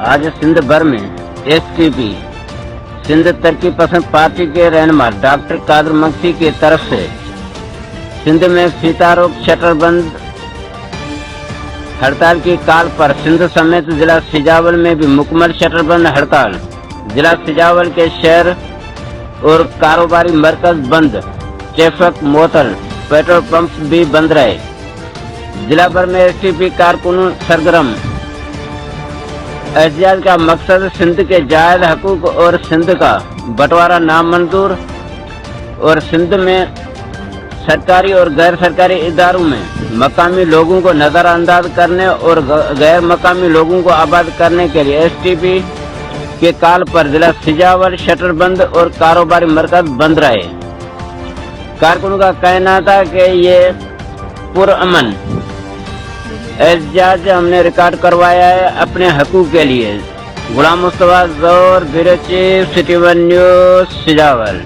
आज सिंध भर में एसटीपी सिंध तरक्की पसंद पार्टी के रहनुमा डॉक्टर कादर मक्सी की तरफ से सिंध में फीता रोक शटर बंद हड़ताल की काल पर सिंध समेत जिला सिजावल में भी मुकम्मल शटर बंद हड़ताल। जिला सिजावल के शहर और कारोबारी मरकज बंद, ट्रैफिक मोतल, पेट्रोल पंप भी बंद रहे। जिला भर में एसटीपी कारकुनों सरगर्म। एहतजाज का मकसद सिंध के जायज हकूक और सिंध का बंटवारा नामंजूर और सिंध में सरकारी और गैर सरकारी इदारों में मकामी लोगों को नजरअंदाज करने और गैर मकामी लोगों को आबाद करने के लिए एसटीपी के काल पर जिला सिजावल शटर बंद और कारोबारी मरकज बंद रहे। कारकुनों का कहना था कि ये पुरअमन एहतजाज हमने रिकॉर्ड करवाया है अपने हकूक के लिए। गुलाम मुस्तफा ज़ोर, bureau chief, city one news, Sujawal.